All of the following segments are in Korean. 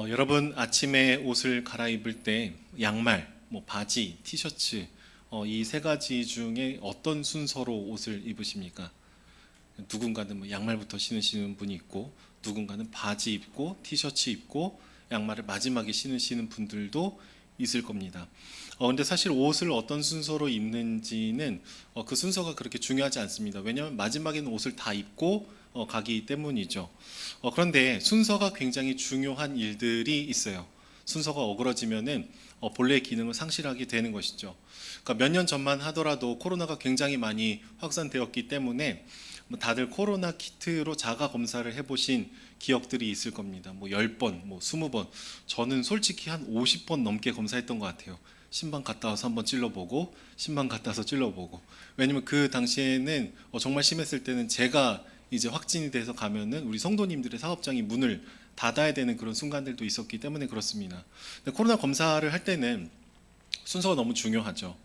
여러분 아침에 옷을 갈아입을 때 양말, 바지, 티셔츠 이 세 가지 중에 어떤 순서로 옷을 입으십니까? 누군가는 양말부터 신으시는 분이 있고 누군가는 바지 입고 티셔츠 입고 양말을 마지막에 신으시는 분들도 있을 겁니다. 근데 사실 옷을 어떤 순서로 입는지는 그 순서가 그렇게 중요하지 않습니다. 왜냐하면 마지막에는 옷을 다 입고 가기 때문이죠. 그런데 순서가 굉장히 중요한 일들이 있어요. 순서가 어그러지면은 본래의 기능을 상실하게 되는 것이죠. 그러니까 몇 년 전만 하더라도 코로나가 굉장히 많이 확산되었기 때문에 다들 코로나 키트로 자가 검사를 해보신 기억들이 있을 겁니다. 10번, 20번. 저는 솔직히 한 50번 넘게 검사했던 것 같아요. 신방 갔다 와서 한번 찔러보고, 신방 갔다 와서 찔러보고. 왜냐면 그 당시에는 정말 심했을 때는 제가 이제 확진이 돼서 가면은 우리 성도님들의 사업장이 문을 닫아야 되는 그런 순간들도 있었기 때문에 그렇습니다. 근데 코로나 검사를 할 때는 순서가 너무 중요하죠.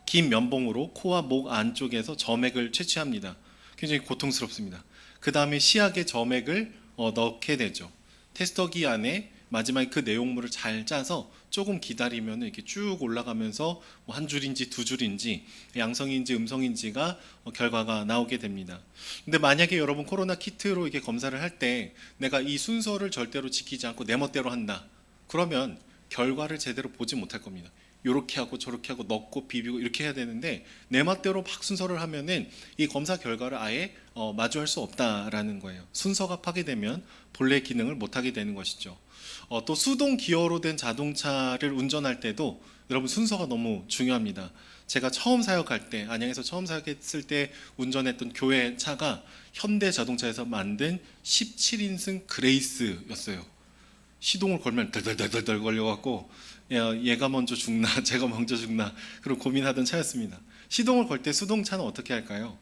긴 면봉으로 코와 목 안쪽에서 점액을 채취합니다. 굉장히 고통스럽습니다. 그 다음에 시약에 점액을 넣게 되죠. 테스터기 안에 마지막에 그 내용물을 잘 짜서 조금 기다리면 이렇게 쭉 올라가면서 한 줄인지 두 줄인지 양성인지 음성인지가 결과가 나오게 됩니다. 근데 만약에 여러분 코로나 키트로 이렇게 검사를 할 때 내가 이 순서를 절대로 지키지 않고 내 멋대로 한다. 그러면 결과를 제대로 보지 못할 겁니다. 요렇게 하고 저렇게 하고 넣고 비비고 이렇게 해야 되는데 내 맛대로 막 순서를 하면은 이 검사 결과를 아예 마주할 수 없다라는 거예요. 순서가 파괴되면 본래 기능을 못하게 되는 것이죠. 또 수동 기어로 된 자동차를 운전할 때도 여러분 순서가 너무 중요합니다. 제가 처음 사역할 때 안양에서 처음 사역했을 때 운전했던 교회 차가 현대자동차에서 만든 17인승 그레이스였어요. 시동을 걸면 덜덜덜덜 걸려갖고 얘가 먼저 죽나 제가 먼저 죽나 그런 고민하던 차였습니다. 시동을 걸 때 수동차는 어떻게 할까요?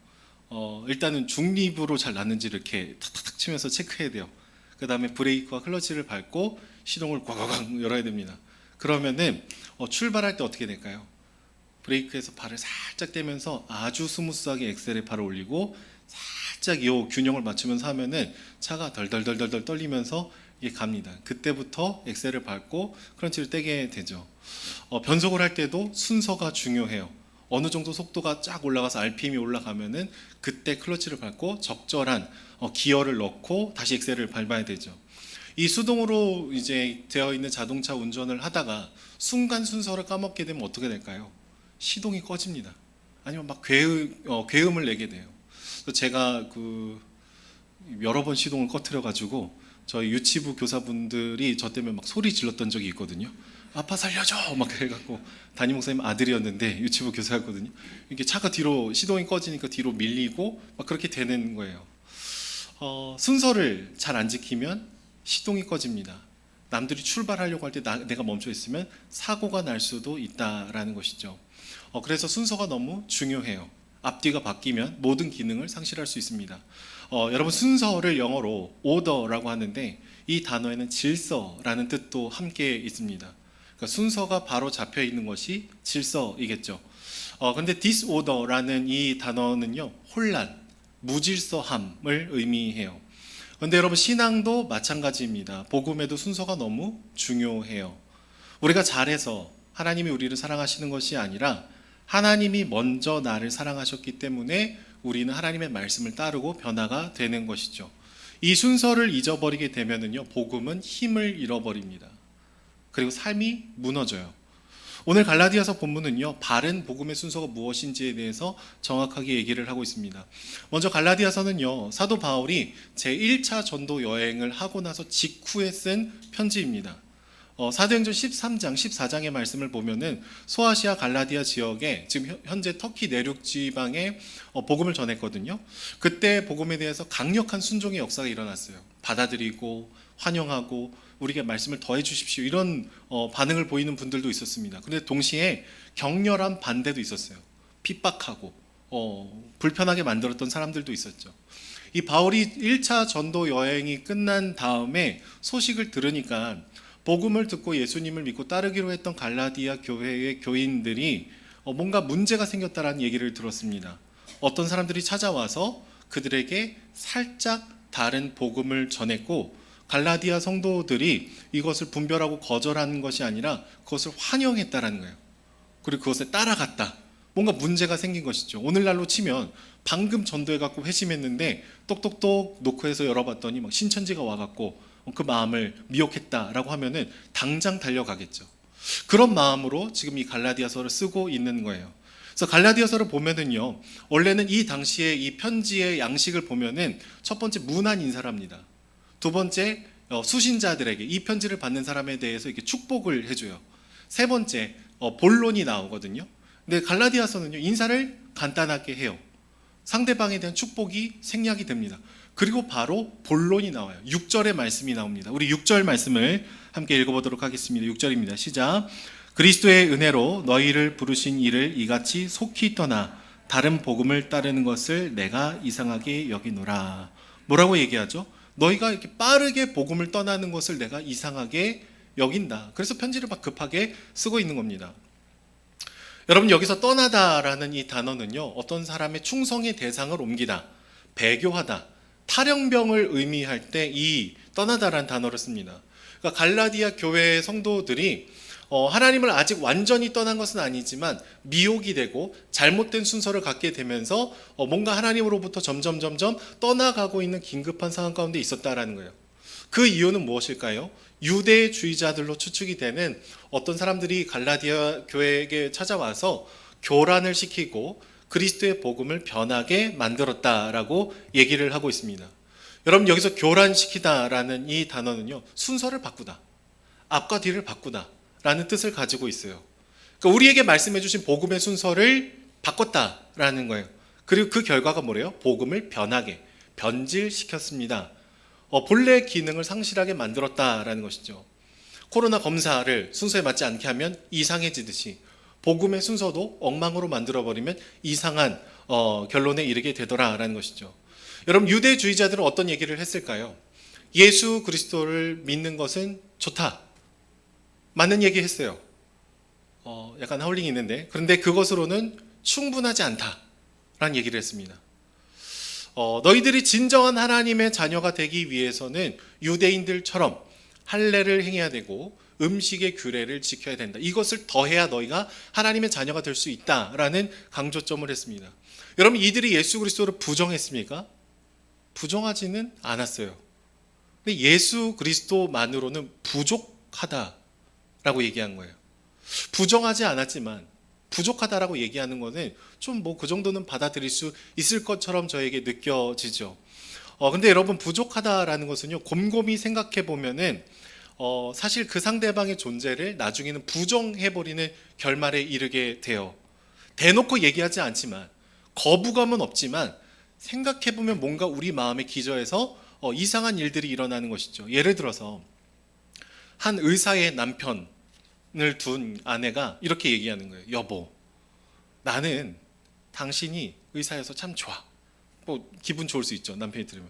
일단은 중립으로 잘 놨는지 이렇게 탁탁탁 치면서 체크해야 돼요. 그 다음에 브레이크와 클러치를 밟고 시동을 꽉꽉 열어야 됩니다. 그러면은 출발할 때 어떻게 될까요? 브레이크에서 발을 살짝 떼면서 아주 스무스하게 엑셀에 발을 올리고 살짝 이 균형을 맞추면서 하면은 차가 덜덜덜덜 떨리면서 이게 갑니다. 그때부터 엑셀을 밟고 크런치를 떼게 되죠. 변속을 할 때도 순서가 중요해요. 어느 정도 속도가 쫙 올라가서 RPM이 올라가면은 그때 클러치를 밟고 적절한 기어를 넣고 다시 엑셀을 밟아야 되죠. 이 수동으로 이제 되어 있는 자동차 운전을 하다가 순간 순서를 까먹게 되면 어떻게 될까요? 시동이 꺼집니다. 아니면 막 괴음을 내게 돼요. 그래서 제가 여러 번 시동을 꺼트려 가지고 저희 유치부 교사분들이 저 때문에 막 소리 질렀던 적이 있거든요. 아빠 살려줘! 막 해갖고 담임 목사님 아들이었는데 유치부 교사였거든요. 이게 차가 뒤로 시동이 꺼지니까 뒤로 밀리고 막 그렇게 되는 거예요. 순서를 잘 안 지키면 시동이 꺼집니다. 남들이 출발하려고 할 때 내가 멈춰 있으면 사고가 날 수도 있다라는 것이죠. 그래서 순서가 너무 중요해요. 앞뒤가 바뀌면 모든 기능을 상실할 수 있습니다. 여러분 순서를 영어로 order라고 하는데 이 단어에는 질서라는 뜻도 함께 있습니다. 그러니까 순서가 바로 잡혀 있는 것이 질서이겠죠. 근데 disorder라는 이 단어는요 혼란, 무질서함을 의미해요. 그런데 여러분 신앙도 마찬가지입니다. 복음에도 순서가 너무 중요해요. 우리가 잘해서 하나님이 우리를 사랑하시는 것이 아니라 하나님이 먼저 나를 사랑하셨기 때문에 우리는 하나님의 말씀을 따르고 변화가 되는 것이죠. 이 순서를 잊어버리게 되면은요, 복음은 힘을 잃어버립니다. 그리고 삶이 무너져요. 오늘 갈라디아서 본문은요, 바른 복음의 순서가 무엇인지에 대해서 정확하게 얘기를 하고 있습니다. 먼저 갈라디아서는요, 사도 바울이 제1차 전도 여행을 하고 나서 직후에 쓴 편지입니다. 사도행전 13장, 14장의 말씀을 보면은 소아시아 갈라디아 지역에 지금 현재 터키 내륙 지방에 복음을 전했거든요. 그때 복음에 대해서 강력한 순종의 역사가 일어났어요. 받아들이고 환영하고 우리에게 말씀을 더해 주십시오. 이런 반응을 보이는 분들도 있었습니다. 그런데 동시에 격렬한 반대도 있었어요. 핍박하고 불편하게 만들었던 사람들도 있었죠. 이 바울이 1차 전도 여행이 끝난 다음에 소식을 들으니까 복음을 듣고 예수님을 믿고 따르기로 했던 갈라디아 교회의 교인들이 뭔가 문제가 생겼다라는 얘기를 들었습니다. 어떤 사람들이 찾아와서 그들에게 살짝 다른 복음을 전했고 갈라디아 성도들이 이것을 분별하고 거절하는 것이 아니라 그것을 환영했다라는 거예요. 그리고 그것에 따라갔다. 뭔가 문제가 생긴 것이죠. 오늘날로 치면 방금 전도해갖고 회심했는데 똑똑똑 노크해서 열어봤더니 막 신천지가 와갖고 그 마음을 미혹했다라고 하면은 당장 달려가겠죠. 그런 마음으로 지금 이 갈라디아서를 쓰고 있는 거예요. 그래서 갈라디아서를 보면은요, 원래는 이 당시에 이 편지의 양식을 보면은 첫 번째 문안 인사랍니다. 두 번째 수신자들에게 이 편지를 받는 사람에 대해서 이렇게 축복을 해줘요. 세 번째 본론이 나오거든요. 근데 갈라디아서는요, 인사를 간단하게 해요. 상대방에 대한 축복이 생략이 됩니다. 그리고 바로 본론이 나와요. 6절의 말씀이 나옵니다. 우리 6절 말씀을 함께 읽어보도록 하겠습니다. 6절입니다. 시작. 그리스도의 은혜로 너희를 부르신 이를 이같이 속히 떠나 다른 복음을 따르는 것을 내가 이상하게 여기노라. 뭐라고 얘기하죠? 너희가 이렇게 빠르게 복음을 떠나는 것을 내가 이상하게 여긴다. 그래서 편지를 막 급하게 쓰고 있는 겁니다. 여러분, 여기서 떠나다라는 이 단어는요, 어떤 사람의 충성의 대상을 옮기다, 배교하다, 탈영병을 의미할 때 이 떠나다라는 단어를 씁니다. 그러니까 갈라디아 교회의 성도들이 하나님을 아직 완전히 떠난 것은 아니지만 미혹이 되고 잘못된 순서를 갖게 되면서 뭔가 하나님으로부터 점점 떠나가고 있는 긴급한 상황 가운데 있었다라는 거예요. 그 이유는 무엇일까요? 유대주의자들로 추측이 되는 어떤 사람들이 갈라디아 교회에게 찾아와서 교란을 시키고 그리스도의 복음을 변하게 만들었다라고 얘기를 하고 있습니다. 여러분, 여기서 교란시키다라는 이 단어는요, 순서를 바꾸다, 앞과 뒤를 바꾸다 라는 뜻을 가지고 있어요. 그러니까 우리에게 말씀해 주신 복음의 순서를 바꿨다라는 거예요. 그리고 그 결과가 뭐래요? 복음을 변하게, 변질시켰습니다. 본래 기능을 상실하게 만들었다라는 것이죠. 코로나 검사를 순서에 맞지 않게 하면 이상해지듯이 복음의 순서도 엉망으로 만들어버리면 이상한 결론에 이르게 되더라라는 것이죠. 여러분, 유대주의자들은 어떤 얘기를 했을까요? 예수 그리스도를 믿는 것은 좋다, 맞는 얘기 했어요. 약간 하울링이 있는데, 그런데 그것으로는 충분하지 않다라는 얘기를 했습니다. 너희들이 진정한 하나님의 자녀가 되기 위해서는 유대인들처럼 할례를 행해야 되고 음식의 규례를 지켜야 된다. 이것을 더해야 너희가 하나님의 자녀가 될 수 있다라는 강조점을 했습니다. 여러분, 이들이 예수 그리스도를 부정했습니까? 부정하지는 않았어요. 근데 예수 그리스도만으로는 부족하다라고 얘기한 거예요. 부정하지 않았지만 부족하다라고 얘기하는 것은 좀 뭐 그 정도는 받아들일 수 있을 것처럼 저에게 느껴지죠. 근데 여러분, 부족하다라는 것은요, 곰곰이 생각해 보면은 사실 그 상대방의 존재를 나중에는 부정해버리는 결말에 이르게 돼요. 대놓고 얘기하지 않지만, 거부감은 없지만 생각해보면 뭔가 우리 마음에 기저에서 이상한 일들이 일어나는 것이죠. 예를 들어서 한 의사의 남편을 둔 아내가 이렇게 얘기하는 거예요. 여보, 나는 당신이 의사여서 참 좋아. 뭐 기분 좋을 수 있죠, 남편이 들으면.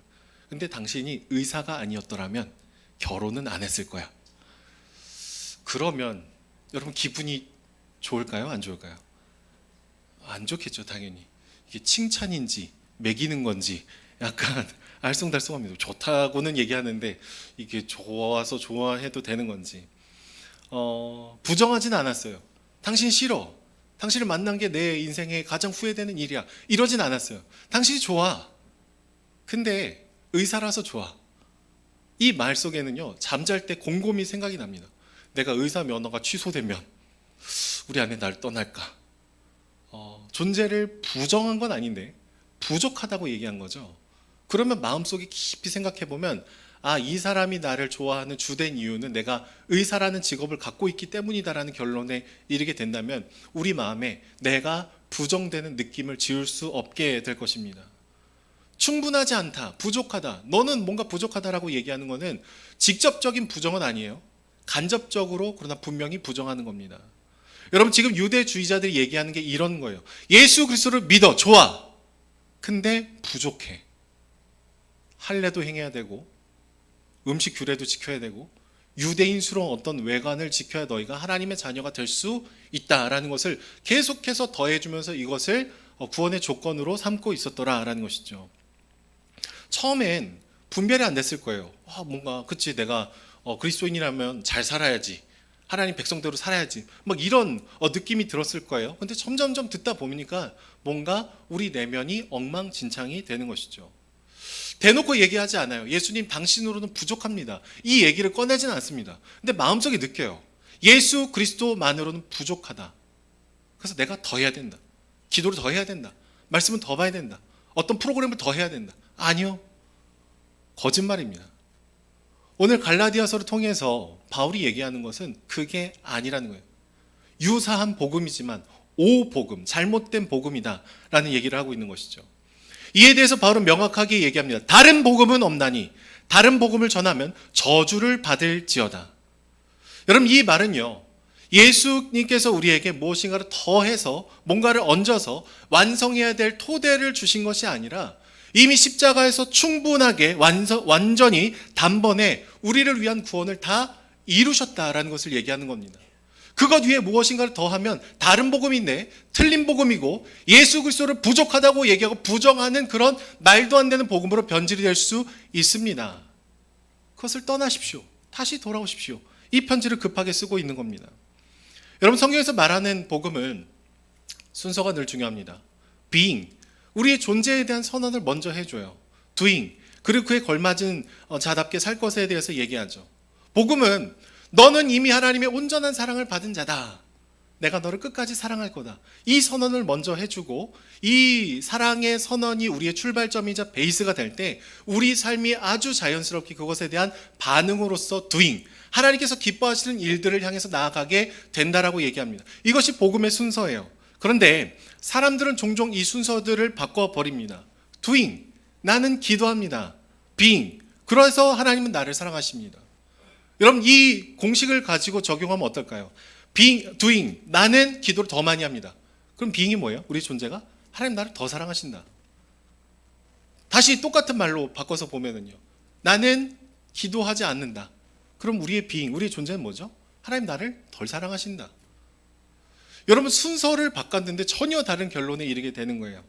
근데 당신이 의사가 아니었더라면 결혼은 안 했을 거야. 그러면 여러분, 기분이 좋을까요? 안 좋을까요? 안 좋겠죠, 당연히. 이게 칭찬인지 매기는 건지 약간 알쏭달쏭합니다. 좋다고는 얘기하는데 이게 좋아서 좋아해도 되는 건지. 부정하진 않았어요. 당신 싫어. 당신을 만난 게 내 인생에 가장 후회되는 일이야. 이러진 않았어요. 당신이 좋아. 근데 의사라서 좋아. 이 말 속에는요, 잠잘 때 곰곰이 생각이 납니다. 내가 의사 면허가 취소되면 우리 아내 날 떠날까? 존재를 부정한 건 아닌데 부족하다고 얘기한 거죠. 그러면 마음속에 깊이 생각해 보면, 이 사람이 나를 좋아하는 주된 이유는 내가 의사라는 직업을 갖고 있기 때문이다라는 결론에 이르게 된다면 우리 마음에 내가 부정되는 느낌을 지울 수 없게 될 것입니다. 충분하지 않다, 부족하다, 너는 뭔가 부족하다라고 얘기하는 것은 직접적인 부정은 아니에요. 간접적으로, 그러나 분명히 부정하는 겁니다. 여러분, 지금 유대주의자들이 얘기하는 게 이런 거예요. 예수 그리스도를 믿어, 좋아. 근데 부족해. 할례도 행해야 되고 음식 규례도 지켜야 되고 유대인스러운 어떤 외관을 지켜야 너희가 하나님의 자녀가 될 수 있다라는 것을 계속해서 더해주면서 이것을 구원의 조건으로 삼고 있었더라라는 것이죠. 처음엔 분별이 안 됐을 거예요. 뭔가 그치, 내가 그리스도인이라면 잘 살아야지, 하나님 백성대로 살아야지, 막 이런 느낌이 들었을 거예요. 근데 점점점 듣다 보니까 뭔가 우리 내면이 엉망진창이 되는 것이죠. 대놓고 얘기하지 않아요. 예수님 당신으로는 부족합니다, 이 얘기를 꺼내진 않습니다. 근데 마음속에 느껴요. 예수 그리스도만으로는 부족하다. 그래서 내가 더 해야 된다, 기도를 더 해야 된다, 말씀은 더 봐야 된다, 어떤 프로그램을 더 해야 된다. 아니요, 거짓말입니다. 오늘 갈라디아서를 통해서 바울이 얘기하는 것은 그게 아니라는 거예요. 유사한 복음이지만 오복음, 잘못된 복음이다 라는 얘기를 하고 있는 것이죠. 이에 대해서 바울은 명확하게 얘기합니다. 다른 복음은 없나니 다른 복음을 전하면 저주를 받을지어다. 여러분, 이 말은요, 예수님께서 우리에게 무엇인가를 더해서 뭔가를 얹어서 완성해야 될 토대를 주신 것이 아니라 이미 십자가에서 충분하게 완전히 단번에 우리를 위한 구원을 다 이루셨다라는 것을 얘기하는 겁니다. 그것 위에 무엇인가를 더하면 다른 복음인데 틀린 복음이고 예수 그리스도를 부족하다고 얘기하고 부정하는 그런 말도 안 되는 복음으로 변질이 될 수 있습니다. 그것을 떠나십시오. 다시 돌아오십시오. 이 편지를 급하게 쓰고 있는 겁니다. 여러분, 성경에서 말하는 복음은 순서가 늘 중요합니다. being, 우리의 존재에 대한 선언을 먼저 해줘요. doing, 그리고 그에 걸맞은 자답게 살 것에 대해서 얘기하죠. 복음은 너는 이미 하나님의 온전한 사랑을 받은 자다, 내가 너를 끝까지 사랑할 거다, 이 선언을 먼저 해주고 이 사랑의 선언이 우리의 출발점이자 베이스가 될 때 우리 삶이 아주 자연스럽게 그것에 대한 반응으로서 doing, 하나님께서 기뻐하시는 일들을 향해서 나아가게 된다라고 얘기합니다. 이것이 복음의 순서예요. 그런데 사람들은 종종 이 순서들을 바꿔버립니다. doing, 나는 기도합니다. being, 그래서 하나님은 나를 사랑하십니다. 여러분, 이 공식을 가지고 적용하면 어떨까요? being, doing, 나는 기도를 더 많이 합니다. 그럼 being이 뭐예요? 우리 존재가 하나님 나를 더 사랑하신다. 다시 똑같은 말로 바꿔서 보면은요, 나는 기도하지 않는다. 그럼 우리의 being, 우리의 존재는 뭐죠? 하나님 나를 덜 사랑하신다. 여러분, 순서를 바꿨는데 전혀 다른 결론에 이르게 되는 거예요.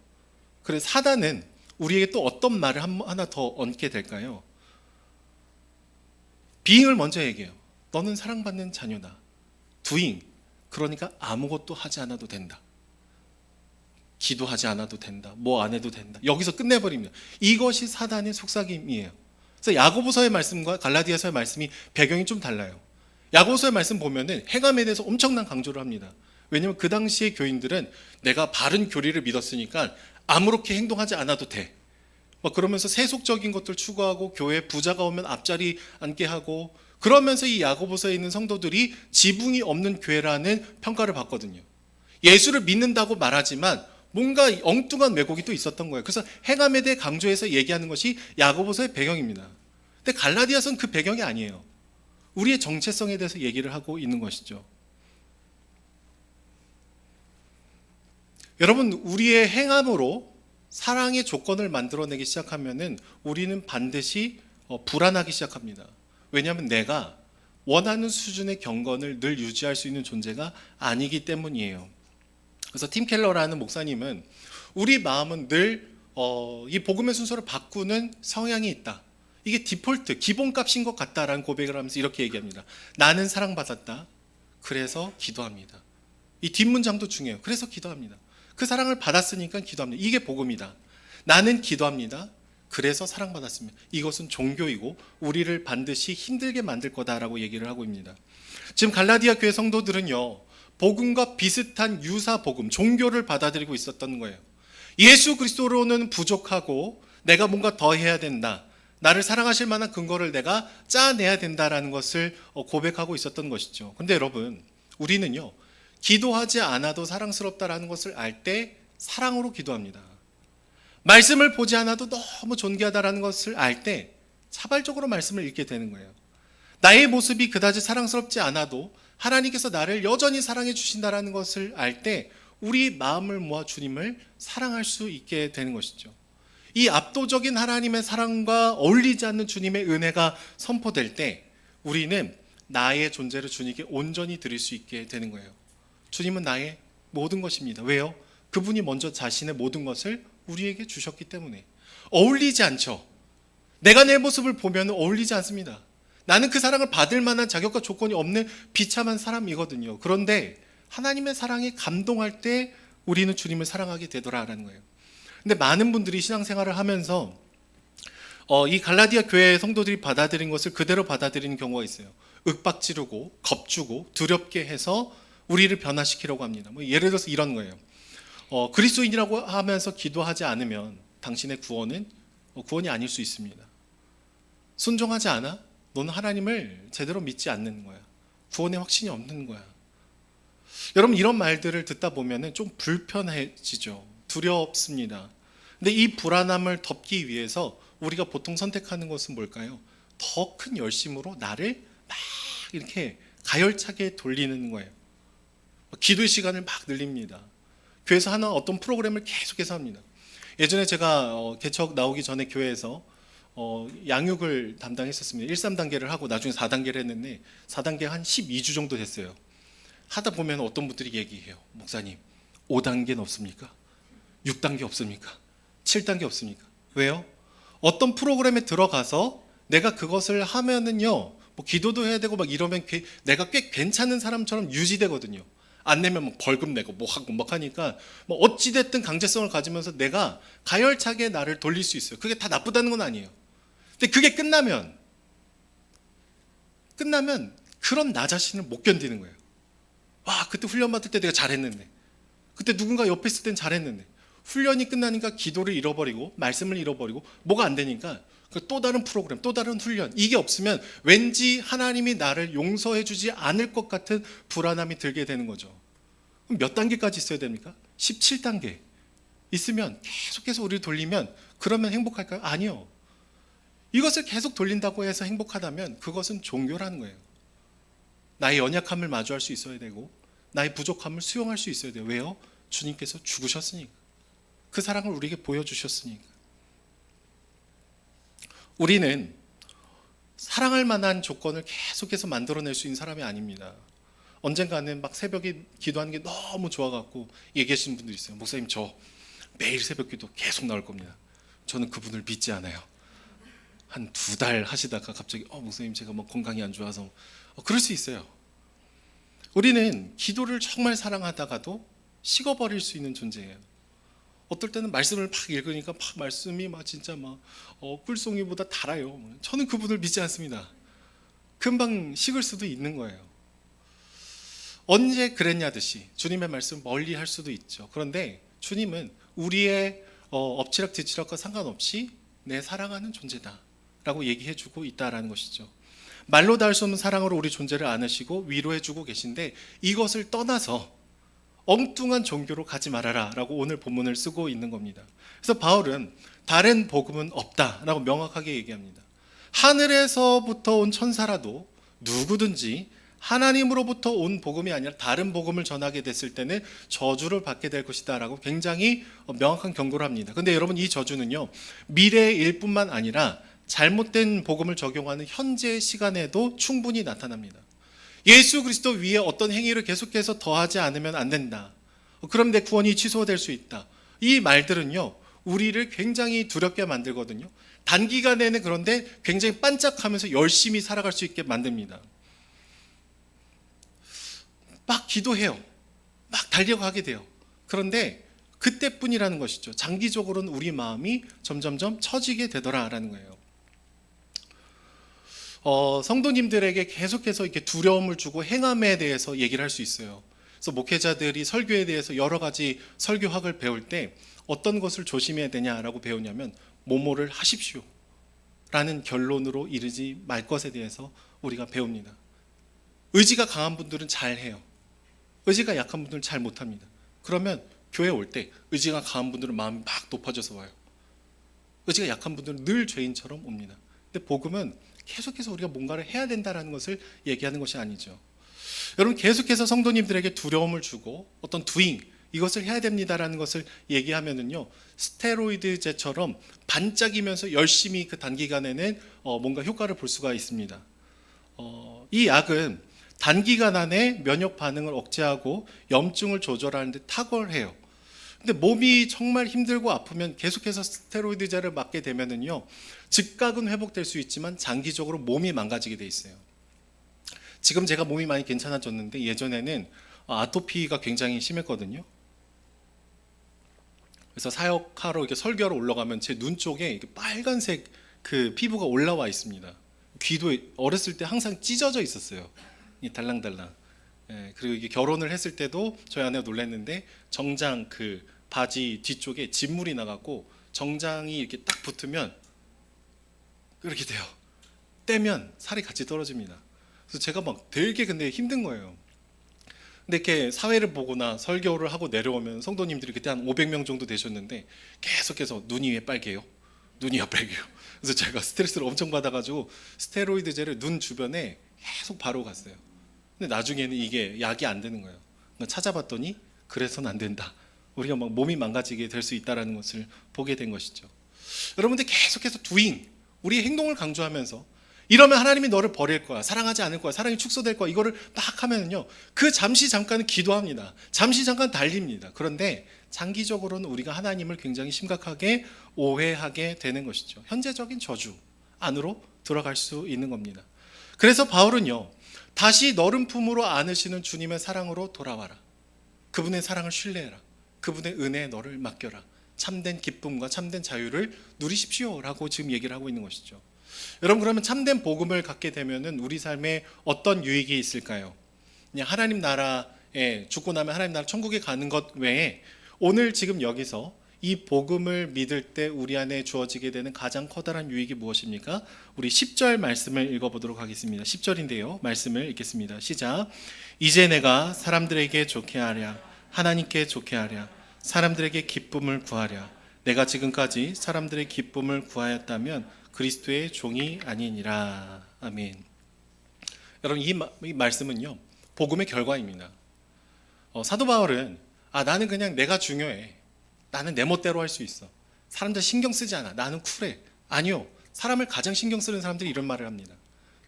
그래서 사단은 우리에게 또 어떤 말을 하나 더 얹게 될까요? being을 먼저 얘기해요. 너는 사랑받는 자녀다. doing, 그러니까 아무것도 하지 않아도 된다. 기도하지 않아도 된다. 뭐 안 해도 된다. 여기서 끝내버립니다. 이것이 사단의 속삭임이에요. 그래서 야고보서의 말씀과 갈라디아서의 말씀이 배경이 좀 달라요. 야고보서의 말씀 보면은 행함에 대해서 엄청난 강조를 합니다. 왜냐하면 그 당시의 교인들은 내가 바른 교리를 믿었으니까 아무렇게 행동하지 않아도 돼, 그러면서 세속적인 것들 추구하고 교회 부자가 오면 앞자리 앉게 하고, 그러면서 이 야고보서에 있는 성도들이 지붕이 없는 교회라는 평가를 받거든요. 예수를 믿는다고 말하지만 뭔가 엉뚱한 왜곡이 또 있었던 거예요. 그래서 행함에 대해 강조해서 얘기하는 것이 야고보서의 배경입니다. 근데 갈라디아서는 그 배경이 아니에요. 우리의 정체성에 대해서 얘기를 하고 있는 것이죠. 여러분, 우리의 행함으로 사랑의 조건을 만들어내기 시작하면은 우리는 반드시 불안하기 시작합니다. 왜냐하면 내가 원하는 수준의 경건을 늘 유지할 수 있는 존재가 아니기 때문이에요. 그래서 팀 켈러라는 목사님은 우리 마음은 늘 이 복음의 순서를 바꾸는 성향이 있다, 이게 디폴트, 기본값인 것 같다라는 고백을 하면서 이렇게 얘기합니다. 나는 사랑받았다, 그래서 기도합니다. 이 뒷문장도 중요해요. 그래서 기도합니다. 그 사랑을 받았으니까 기도합니다. 이게 복음이다. 나는 기도합니다, 그래서 사랑받았습니다. 이것은 종교이고 우리를 반드시 힘들게 만들 거다라고 얘기를 하고 있습니다. 지금 갈라디아 교회 성도들은요, 복음과 비슷한 유사 복음, 종교를 받아들이고 있었던 거예요. 예수 그리스도로는 부족하고 내가 뭔가 더 해야 된다, 나를 사랑하실 만한 근거를 내가 짜내야 된다라는 것을 고백하고 있었던 것이죠. 근데 여러분, 우리는요, 기도하지 않아도 사랑스럽다라는 것을 알 때 사랑으로 기도합니다. 말씀을 보지 않아도 너무 존귀하다라는 것을 알 때 자발적으로 말씀을 읽게 되는 거예요. 나의 모습이 그다지 사랑스럽지 않아도 하나님께서 나를 여전히 사랑해 주신다라는 것을 알 때 우리 마음을 모아 주님을 사랑할 수 있게 되는 것이죠. 이 압도적인 하나님의 사랑과 어울리지 않는 주님의 은혜가 선포될 때 우리는 나의 존재를 주님께 온전히 드릴 수 있게 되는 거예요. 주님은 나의 모든 것입니다. 왜요? 그분이 먼저 자신의 모든 것을 우리에게 주셨기 때문에. 어울리지 않죠. 내가 내 모습을 보면 어울리지 않습니다. 나는 그 사랑을 받을 만한 자격과 조건이 없는 비참한 사람이거든요. 그런데 하나님의 사랑에 감동할 때 우리는 주님을 사랑하게 되더라라는 거예요. 근데 많은 분들이 신앙생활을 하면서 이 갈라디아 교회의 성도들이 받아들인 것을 그대로 받아들이는 경우가 있어요. 윽박지르고 겁주고 두렵게 해서 우리를 변화시키려고 합니다. 뭐 예를 들어서 이런 거예요. 그리스도인이라고 하면서 기도하지 않으면 당신의 구원은 구원이 아닐 수 있습니다. 순종하지 않아? 너는 하나님을 제대로 믿지 않는 거야. 구원의 확신이 없는 거야. 여러분, 이런 말들을 듣다 보면 좀 불편해지죠. 두렵습니다. 근데 이 불안함을 덮기 위해서 우리가 보통 선택하는 것은 뭘까요? 더 큰 열심으로 나를 막 이렇게 가열차게 돌리는 거예요. 기도의 시간을 막 늘립니다. 교회에서 하는 어떤 프로그램을 계속해서 합니다. 예전에 제가 개척 나오기 전에 교회에서 양육을 담당했었습니다. 1, 3단계를 하고 나중에 4단계를 했는데 4단계 한 12주 정도 됐어요. 하다 보면 어떤 분들이 얘기해요. 목사님, 5단계는 없습니까? 6단계 없습니까? 7단계 없습니까? 왜요? 어떤 프로그램에 들어가서 내가 그것을 하면은요, 뭐 기도도 해야 되고 막 이러면 내가 꽤 괜찮은 사람처럼 유지되거든요. 안 내면 뭐 벌금 내고 뭐 하고 막 하니까 뭐 어찌됐든 강제성을 가지면서 내가 가열차게 나를 돌릴 수 있어요. 그게 다 나쁘다는 건 아니에요. 근데 그게 끝나면 그런 나 자신을 못 견디는 거예요. 와, 그때 훈련 받을 때 내가 잘했는데, 그때 누군가 옆에 있을 땐 잘했는데, 훈련이 끝나니까 기도를 잃어버리고 말씀을 잃어버리고 뭐가 안 되니까 또 다른 프로그램, 또 다른 훈련, 이게 없으면 왠지 하나님이 나를 용서해 주지 않을 것 같은 불안함이 들게 되는 거죠. 그럼 몇 단계까지 있어야 됩니까? 17단계 있으면 계속해서 우리를 돌리면 그러면 행복할까요? 아니요. 이것을 계속 돌린다고 해서 행복하다면 그것은 종교라는 거예요. 나의 연약함을 마주할 수 있어야 되고 나의 부족함을 수용할 수 있어야 돼요. 왜요? 주님께서 죽으셨으니까. 그 사랑을 우리에게 보여주셨으니까. 우리는 사랑할 만한 조건을 계속해서 만들어낼 수 있는 사람이 아닙니다. 언젠가는 막 새벽에 기도하는 게 너무 좋아갖고 얘기하시는 분들이 있어요. 목사님, 저 매일 새벽 기도 계속 나올 겁니다. 저는 그분을 믿지 않아요. 한 2달 하시다가 갑자기 목사님, 제가 뭐 건강이 안 좋아서 그럴 수 있어요. 우리는 기도를 정말 사랑하다가도 식어버릴 수 있는 존재예요. 어떨 때는 말씀을 막 읽으니까 막 말씀이 막 진짜 막 꿀송이보다 달아요. 저는 그분을 믿지 않습니다. 금방 식을 수도 있는 거예요. 언제 그랬냐듯이 주님의 말씀 멀리 할 수도 있죠. 그런데 주님은 우리의 엎치락뒤치락과 상관없이 내 사랑하는 존재다라고 얘기해주고 있다라는 것이죠. 말로 다 할 수 없는 사랑으로 우리 존재를 안으시고 위로해주고 계신데 이것을 떠나서 엉뚱한 종교로 가지 말아라 라고 오늘 본문을 쓰고 있는 겁니다. 그래서 바울은 다른 복음은 없다라고 명확하게 얘기합니다. 하늘에서부터 온 천사라도 누구든지 하나님으로부터 온 복음이 아니라 다른 복음을 전하게 됐을 때는 저주를 받게 될 것이다 라고 굉장히 명확한 경고를 합니다. 근데 여러분, 이 저주는요, 미래의 일뿐만 아니라 잘못된 복음을 적용하는 현재 시간에도 충분히 나타납니다. 예수 그리스도 위에 어떤 행위를 계속해서 더하지 않으면 안 된다. 그럼 내 구원이 취소될 수 있다. 이 말들은요, 우리를 굉장히 두렵게 만들거든요. 단기간에는 그런데 굉장히 반짝하면서 열심히 살아갈 수 있게 만듭니다. 막 기도해요. 막 달려가게 돼요. 그런데 그때뿐이라는 것이죠. 장기적으로는 우리 마음이 점점점 처지게 되더라라는 거예요. 성도님들에게 계속해서 이렇게 두려움을 주고 행함에 대해서 얘기를 할 수 있어요. 그래서 목회자들이 설교에 대해서 여러 가지 설교학을 배울 때 어떤 것을 조심해야 되냐라고 배우냐면 뭐뭐를 하십시오 라는 결론으로 이르지 말 것에 대해서 우리가 배웁니다. 의지가 강한 분들은 잘해요. 의지가 약한 분들은 잘 못합니다. 그러면 교회 올 때 의지가 강한 분들은 마음이 막 높아져서 와요. 의지가 약한 분들은 늘 죄인처럼 옵니다. 근데 복음은 계속해서 우리가 뭔가를 해야 된다는 것을 얘기하는 것이 아니죠. 여러분, 계속해서 성도님들에게 두려움을 주고 어떤 doing, 이것을 해야 됩니다라는 것을 얘기하면은요, 스테로이드제처럼 반짝이면서 열심히 그 단기간에는 뭔가 효과를 볼 수가 있습니다. 이 약은 단기간 안에 면역 반응을 억제하고 염증을 조절하는 데 탁월해요. 근데 몸이 정말 힘들고 아프면 계속해서 스테로이드제를 맞게 되면은요, 즉각은 회복될 수 있지만 장기적으로 몸이 망가지게 돼 있어요. 지금 제가 몸이 많이 괜찮아졌는데 예전에는 아토피가 굉장히 심했거든요. 그래서 사역하러 이렇게 설교하러 올라가면 제 눈 쪽에 이렇게 빨간색 그 피부가 올라와 있습니다. 귀도 어렸을 때 항상 찢어져 있었어요. 이 달랑달랑. 예, 그리고 이게 결혼을 했을 때도 저희 아내가 놀랐는데 정장 그 바지 뒤쪽에 진물이 나갖고 정장이 이렇게 딱 붙으면 이렇게 돼요. 떼면 살이 같이 떨어집니다. 그래서 제가 막 되게 근데 힘든 거예요. 근데 이렇게 사회를 보거나 설교를 하고 내려오면 성도님들이 그때 한 500명 정도 되셨는데 계속해서 눈이 왜 빨개요? 눈이 왜 빨개요? 그래서 제가 스트레스를 엄청 받아가지고 스테로이드제를 눈 주변에 계속 바르고 갔어요. 근데 나중에는 이게 약이 안 되는 거예요. 그러니까 찾아봤더니 그래서는 안 된다. 우리가 막 몸이 망가지게 될 수 있다는 것을 보게 된 것이죠. 여러분들 계속해서 doing, 우리의 행동을 강조하면서 이러면 하나님이 너를 버릴 거야, 사랑하지 않을 거야, 사랑이 축소될 거야, 이거를 막 하면은요, 그 잠시 잠깐은 기도합니다. 잠시 잠깐 달립니다. 그런데 장기적으로는 우리가 하나님을 굉장히 심각하게 오해하게 되는 것이죠. 현재적인 저주 안으로 들어갈 수 있는 겁니다. 그래서 바울은요, 다시 너른 품으로 안으시는 주님의 사랑으로 돌아와라. 그분의 사랑을 신뢰해라. 그분의 은혜에 너를 맡겨라. 참된 기쁨과 참된 자유를 누리십시오라고 지금 얘기를 하고 있는 것이죠. 여러분, 그러면 참된 복음을 갖게 되면은 우리 삶에 어떤 유익이 있을까요? 그냥 하나님 나라에 죽고 나면 하나님 나라 천국에 가는 것 외에 오늘 지금 여기서 이 복음을 믿을 때 우리 안에 주어지게 되는 가장 커다란 유익이 무엇입니까? 우리 10절 말씀을 읽어보도록 하겠습니다. 10절인데요. 말씀을 읽겠습니다. 시작. 이제 내가 사람들에게 좋게 하랴, 하나님께 좋게 하랴, 사람들에게 기쁨을 구하랴. 내가 지금까지 사람들의 기쁨을 구하였다면 그리스도의 종이 아니니라. 아멘. 여러분, 이 말씀은요, 복음의 결과입니다. 사도 바울은 나는 그냥 내가 중요해. 나는 내 멋대로 할 수 있어. 사람들 신경 쓰지 않아. 나는 쿨해. 아니요. 사람을 가장 신경 쓰는 사람들이 이런 말을 합니다.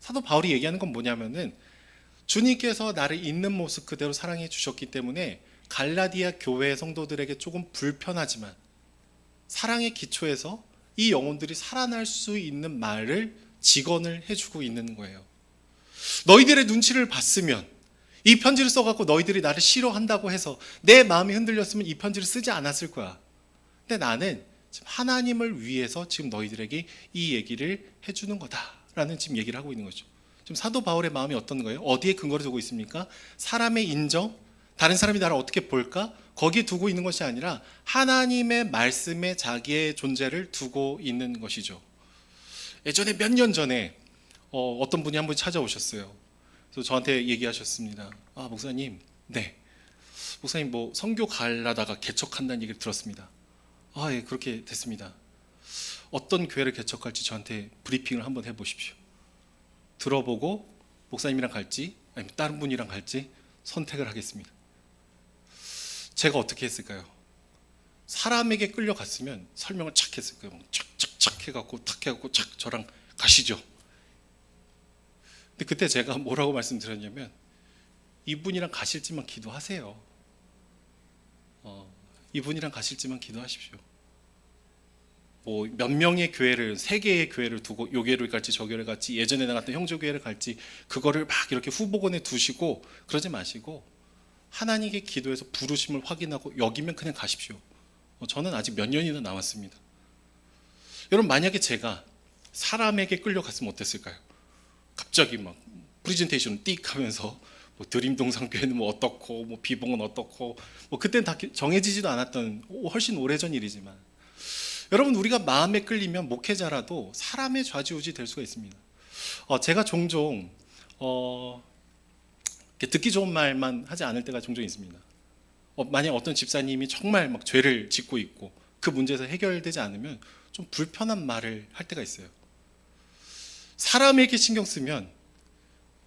사도 바울이 얘기하는 건 뭐냐면은 주님께서 나를 있는 모습 그대로 사랑해 주셨기 때문에 갈라디아 교회 성도들에게 조금 불편하지만 사랑의 기초에서 이 영혼들이 살아날 수 있는 말을 직언을 해주고 있는 거예요. 너희들의 눈치를 봤으면 이 편지를 써갖고 너희들이 나를 싫어한다고 해서 내 마음이 흔들렸으면 이 편지를 쓰지 않았을 거야. 근데 나는 지금 하나님을 위해서 지금 너희들에게 이 얘기를 해주는 거다라는 지금 얘기를 하고 있는 거죠. 지금 사도 바울의 마음이 어떤 거예요? 어디에 근거를 두고 있습니까? 사람의 인정, 다른 사람이 나를 어떻게 볼까? 거기에 두고 있는 것이 아니라 하나님의 말씀에 자기의 존재를 두고 있는 것이죠. 예전에 몇 년 전에 어떤 분이 한 분 찾아오셨어요. 그래서 저한테 얘기하셨습니다. 목사님, 네, 목사님 뭐 선교 가려다가 개척한다는 얘기를 들었습니다. 예, 그렇게 됐습니다. 어떤 교회를 개척할지 저한테 브리핑을 한번 해보십시오. 들어보고 목사님이랑 갈지 아니면 다른 분이랑 갈지 선택을 하겠습니다. 제가 어떻게 했을까요? 사람에게 끌려갔으면 설명을 착 했을 거예요. 착착착 해갖고 탁 해갖고 착 저랑 가시죠. 근데 그때 제가 뭐라고 말씀드렸냐면 이분이랑 가실지만 기도하세요. 이분이랑 가실지만 기도하십시오. 뭐 몇 명의 교회를, 세 개의 교회를 두고 요 교회를 갈지 저 교회를 갈지 예전에 나갔던 형제교회를 갈지 그거를 막 이렇게 후보군에 두시고 그러지 마시고 하나님께 기도해서 부르심을 확인하고 여기면 그냥 가십시오. 저는 아직 몇 년이나 남았습니다. 여러분, 만약에 제가 사람에게 끌려갔으면 어땠을까요? 갑자기 막 프리젠테이션 띡 하면서 뭐 드림동산교회는 뭐 어떻고 뭐 비봉은 어떻고 뭐 그때는 다 정해지지도 않았던 훨씬 오래전 일이지만 여러분, 우리가 마음에 끌리면 목회자라도 사람의 좌지우지 될 수가 있습니다. 제가 종종 듣기 좋은 말만 하지 않을 때가 종종 있습니다. 만약 어떤 집사님이 정말 막 죄를 짓고 있고 그 문제에서 해결되지 않으면 좀 불편한 말을 할 때가 있어요. 사람에게 신경 쓰면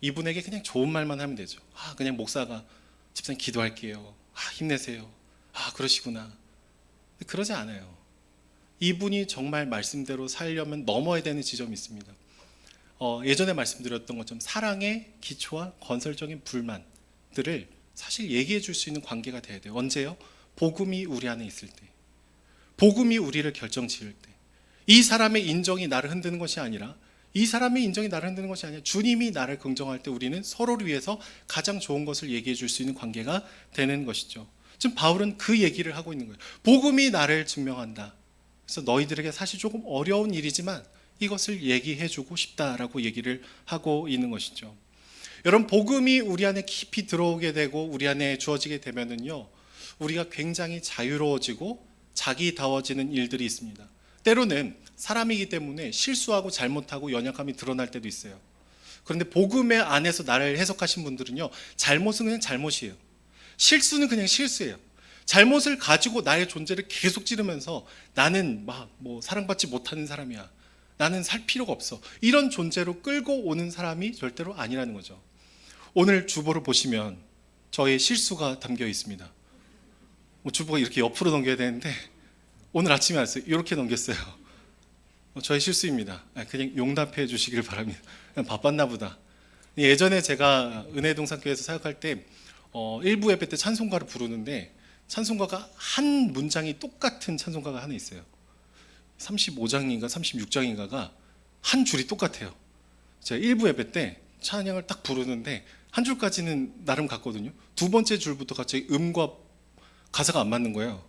이분에게 그냥 좋은 말만 하면 되죠. 그냥 목사가 집사님 기도할게요. 힘내세요. 그러시구나. 그러지 않아요. 이분이 정말 말씀대로 살려면 넘어야 되는 지점이 있습니다. 예전에 말씀드렸던 것처럼 사랑의 기초와 건설적인 불만들을 사실 얘기해 줄 수 있는 관계가 돼야 돼요. 언제요? 복음이 우리 안에 있을 때, 복음이 우리를 결정 지을 때, 이 사람의 인정이 나를 흔드는 것이 아니라 주님이 나를 긍정할 때 우리는 서로를 위해서 가장 좋은 것을 얘기해 줄 수 있는 관계가 되는 것이죠. 지금 바울은 그 얘기를 하고 있는 거예요. 복음이 나를 증명한다. 그래서 너희들에게 사실 조금 어려운 일이지만 이것을 얘기해 주고 싶다라고 얘기를 하고 있는 것이죠. 여러분, 복음이 우리 안에 깊이 들어오게 되고 우리 안에 주어지게 되면은요, 우리가 굉장히 자유로워지고 자기다워지는 일들이 있습니다. 때로는 사람이기 때문에 실수하고 잘못하고 연약함이 드러날 때도 있어요. 그런데 복음의 안에서 나를 해석하신 분들은요, 잘못은 그냥 잘못이에요. 실수는 그냥 실수예요. 잘못을 가지고 나의 존재를 계속 찌르면서 나는 사랑받지 못하는 사람이야, 나는 살 필요가 없어, 이런 존재로 끌고 오는 사람이 절대로 아니라는 거죠. 오늘 주보를 보시면 저의 실수가 담겨 있습니다. 주보가 이렇게 옆으로 넘겨야 되는데 오늘 아침에 알았어요. 이렇게 넘겼어요. 저의 실수입니다. 그냥 용납해 주시길 바랍니다. 그냥 바빴나 보다. 예전에 제가 은혜동산교회에서 사역할 때 일부 예배 때 찬송가를 부르는데 찬송가가 한 문장이 똑같은 찬송가가 하나 있어요. 35장인가 36장인가가 한 줄이 똑같아요. 제가 일부 예배 때 찬양을 딱 부르는데 한 줄까지는 나름 같거든요. 두 번째 줄부터 갑자기 음과 가사가 안 맞는 거예요.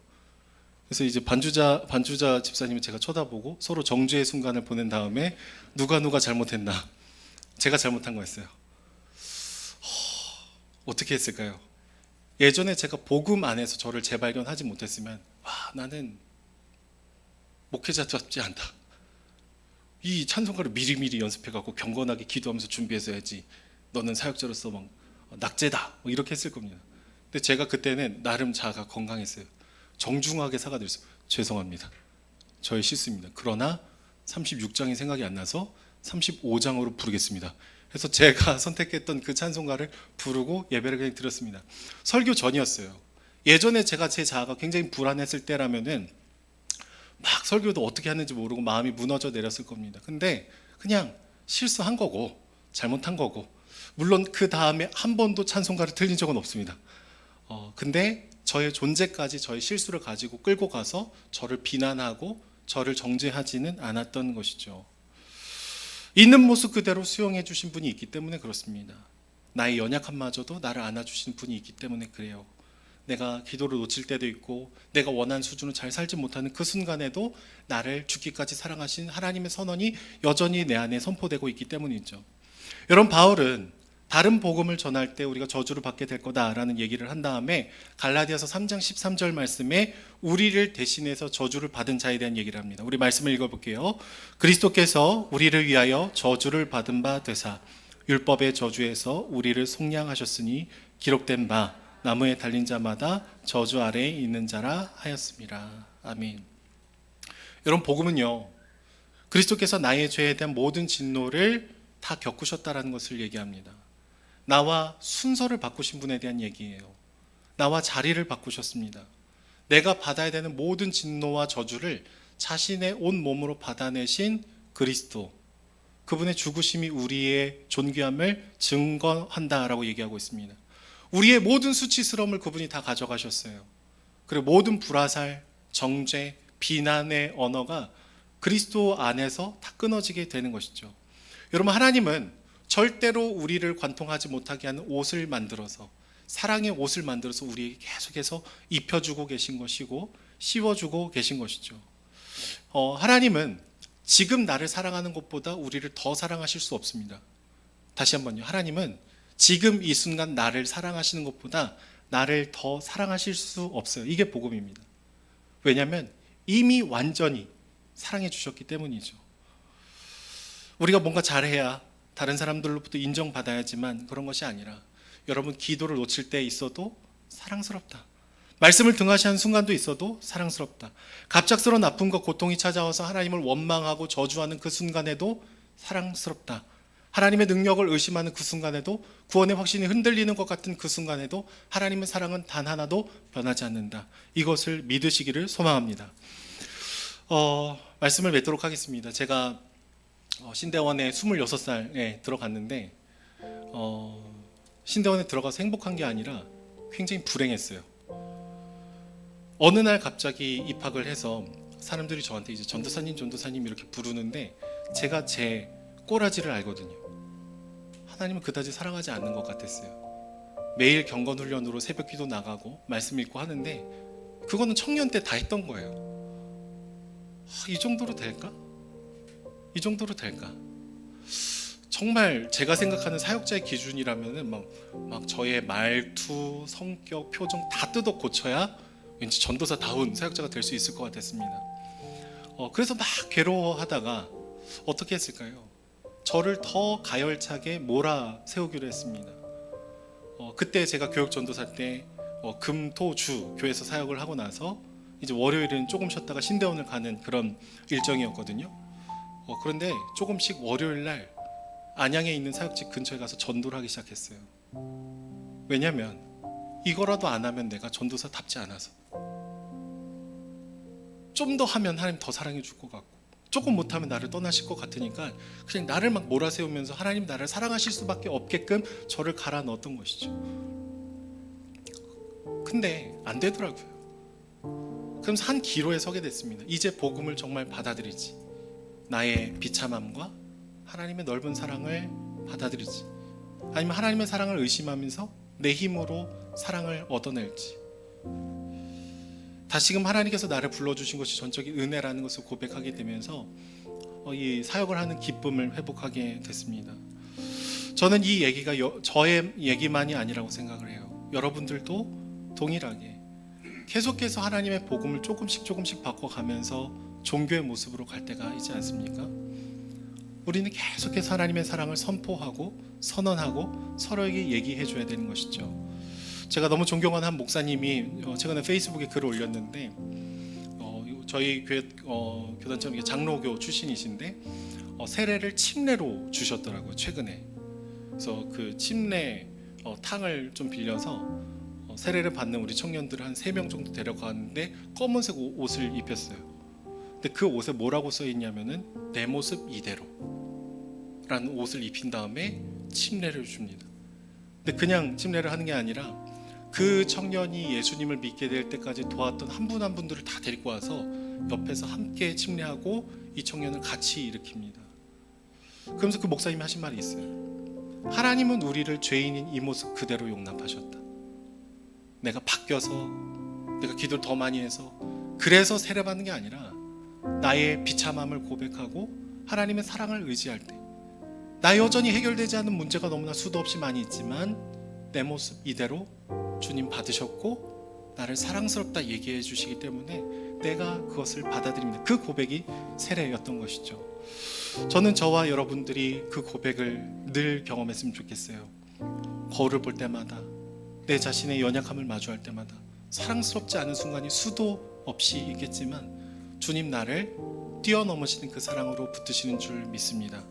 그래서 이제 반주자 집사님이 제가 쳐다보고 서로 정죄의 순간을 보낸 다음에 누가 잘못했나, 제가 잘못한 거였어요. 어떻게 했을까요? 예전에 제가 복음 안에서 저를 재발견하지 못했으면 나는 목회자답지 않다, 이 찬송가를 미리미리 연습해갖고 경건하게 기도하면서 준비해서 해야지, 너는 사역자로서 낙제다, 이렇게 했을 겁니다. 근데 제가 그때는 나름 자아가 건강했어요. 정중하게 사과드렸어요. 죄송합니다, 저의 실수입니다. 그러나 36장이 생각이 안 나서 35장으로 부르겠습니다. 그래서 제가 선택했던 그 찬송가를 부르고 예배를 그냥 드렸습니다. 설교 전이었어요. 예전에 제가 제 자아가 굉장히 불안했을 때라면은 막 설교도 어떻게 하는지 모르고 마음이 무너져 내렸을 겁니다. 근데 그냥 실수한 거고 잘못한 거고, 물론 그 다음에 한 번도 찬송가를 틀린 적은 없습니다. 근데 저의 존재까지 저의 실수를 가지고 끌고 가서 저를 비난하고 저를 정죄하지는 않았던 것이죠. 있는 모습 그대로 수용해 주신 분이 있기 때문에 그렇습니다. 나의 연약함마저도 나를 안아주시는 분이 있기 때문에 그래요. 내가 기도를 놓칠 때도 있고 내가 원하는 수준으로 잘 살지 못하는 그 순간에도 나를 죽기까지 사랑하신 하나님의 선언이 여전히 내 안에 선포되고 있기 때문이죠. 여러분, 바울은 다른 복음을 전할 때 우리가 저주를 받게 될 거다라는 얘기를 한 다음에 갈라디아서 3장 13절 말씀에 우리를 대신해서 저주를 받은 자에 대한 얘기를 합니다. 우리 말씀을 읽어볼게요. 그리스도께서 우리를 위하여 저주를 받은 바 되사 율법의 저주에서 우리를 속량하셨으니 기록된 바 나무에 달린 자마다 저주 아래에 있는 자라 하였습니다. 아멘. 여러분, 복음은요, 그리스도께서 나의 죄에 대한 모든 진노를 다 겪으셨다라는 것을 얘기합니다. 나와 순서를 바꾸신 분에 대한 얘기예요. 나와 자리를 바꾸셨습니다. 내가 받아야 되는 모든 진노와 저주를 자신의 온 몸으로 받아내신 그리스도, 그분의 죽으심이 우리의 존귀함을 증거한다라고 얘기하고 있습니다. 우리의 모든 수치스러움을 그분이 다 가져가셨어요. 그리고 모든 불화살, 정죄, 비난의 언어가 그리스도 안에서 다 끊어지게 되는 것이죠. 여러분, 하나님은 절대로 우리를 관통하지 못하게 하는 옷을 만들어서, 사랑의 옷을 만들어서 우리에게 계속해서 입혀주고 계신 것이고 씌워주고 계신 것이죠. 하나님은 지금 나를 사랑하는 것보다 우리를 더 사랑하실 수 없습니다. 다시 한번요. 하나님은 지금 이 순간 나를 사랑하시는 것보다 나를 더 사랑하실 수 없어요. 이게 복음입니다. 왜냐하면 이미 완전히 사랑해 주셨기 때문이죠. 우리가 뭔가 잘해야 다른 사람들로부터 인정받아야지만 그런 것이 아니라, 여러분, 기도를 놓칠 때 있어도 사랑스럽다. 말씀을 등하시는 순간도 있어도 사랑스럽다. 갑작스러운 아픔과 고통이 찾아와서 하나님을 원망하고 저주하는 그 순간에도 사랑스럽다. 하나님의 능력을 의심하는 그 순간에도, 구원의 확신이 흔들리는 것 같은 그 순간에도 하나님의 사랑은 단 하나도 변하지 않는다. 이것을 믿으시기를 소망합니다. 말씀을 맺도록 하겠습니다. 제가 신대원에 26살에 들어갔는데 신대원에 들어가서 행복한 게 아니라 굉장히 불행했어요. 어느 날 갑자기 입학을 해서 사람들이 저한테 이제 전도사님 전도사님 이렇게 부르는데 제가 제 꼬라지를 알거든요. 하나님은 그다지 사랑하지 않는 것 같았어요. 매일 경건 훈련으로 새벽 기도 나가고 말씀 읽고 하는데 그거는 청년 때 다 했던 거예요. 이 정도로 될까? 이 정도로 될까? 정말 제가 생각하는 사역자의 기준이라면은 막 저의 말투, 성격, 표정 다 뜯어 고쳐야 왠지 전도사다운 사역자가 될 수 있을 것 같았습니다. 그래서 막 괴로워하다가 어떻게 했을까요? 저를 더 가열차게 몰아세우기로 했습니다. 그때 제가 교육 전도사 때 금, 토, 주 교회에서 사역을 하고 나서 이제 월요일은 조금 쉬었다가 신대원을 가는 그런 일정이었거든요. 그런데 조금씩 월요일 날 안양에 있는 사역직 근처에 가서 전도를 하기 시작했어요. 왜냐면 이거라도 안 하면 내가 전도사답지 않아서, 좀 더 하면 하나님 더 사랑해 줄 것 같고, 조금 못하면 나를 떠나실 것 같으니까 그냥 나를 막 몰아세우면서 하나님 나를 사랑하실 수밖에 없게끔 저를 갈아 넣었던 것이죠. 근데 안 되더라고요. 그러면서 한 기로에 서게 됐습니다. 이제 복음을 정말 받아들이지, 나의 비참함과 하나님의 넓은 사랑을 받아들이지, 아니면 하나님의 사랑을 의심하면서 내 힘으로 사랑을 얻어낼지, 다시금 하나님께서 나를 불러주신 것이 전적인 은혜라는 것을 고백하게 되면서 이 사역을 하는 기쁨을 회복하게 됐습니다. 저는 이 얘기가 저의 얘기만이 아니라고 생각을 해요. 여러분들도 동일하게 계속해서 하나님의 복음을 조금씩 바꿔가면서 종교의 모습으로 갈 때가 있지 않습니까? 우리는 계속해서 하나님의 사랑을 선포하고 선언하고 서로에게 얘기해 줘야 되는 것이죠. 제가 너무 존경하는 한 목사님이 최근에 페이스북에 글을 올렸는데, 저희 교회 교단처럼 장로교 출신이신데 세례를 침례로 주셨더라고요, 최근에. 그래서 그 침례 탕을 좀 빌려서 세례를 받는 우리 청년들을 한 3명 정도 데려가는데 검은색 옷을 입혔어요. 근데 그 옷에 뭐라고 써 있냐면은 내 모습 이대로 라는 옷을 입힌 다음에 침례를 줍니다. 근데 그냥 침례를 하는 게 아니라 그 청년이 예수님을 믿게 될 때까지 도왔던 한 분 한 분들을 다 데리고 와서 옆에서 함께 침례하고 이 청년을 같이 일으킵니다. 그러면서 그 목사님이 하신 말이 있어요. 하나님은 우리를 죄인인 이 모습 그대로 용납하셨다. 내가 바뀌어서, 내가 기도를 더 많이 해서 그래서 세례받는 게 아니라 나의 비참함을 고백하고 하나님의 사랑을 의지할 때, 나 여전히 해결되지 않은 문제가 너무나 수도 없이 많이 있지만 내 모습 이대로 주님 받으셨고 나를 사랑스럽다 얘기해 주시기 때문에 내가 그것을 받아들입니다. 그 고백이 세례였던 것이죠. 저는 저와 여러분들이 그 고백을 늘 경험했으면 좋겠어요. 거울을 볼 때마다, 내 자신의 연약함을 마주할 때마다 사랑스럽지 않은 순간이 수도 없이 있겠지만 주님 나를 뛰어넘으시는 그 사랑으로 붙드시는 줄 믿습니다.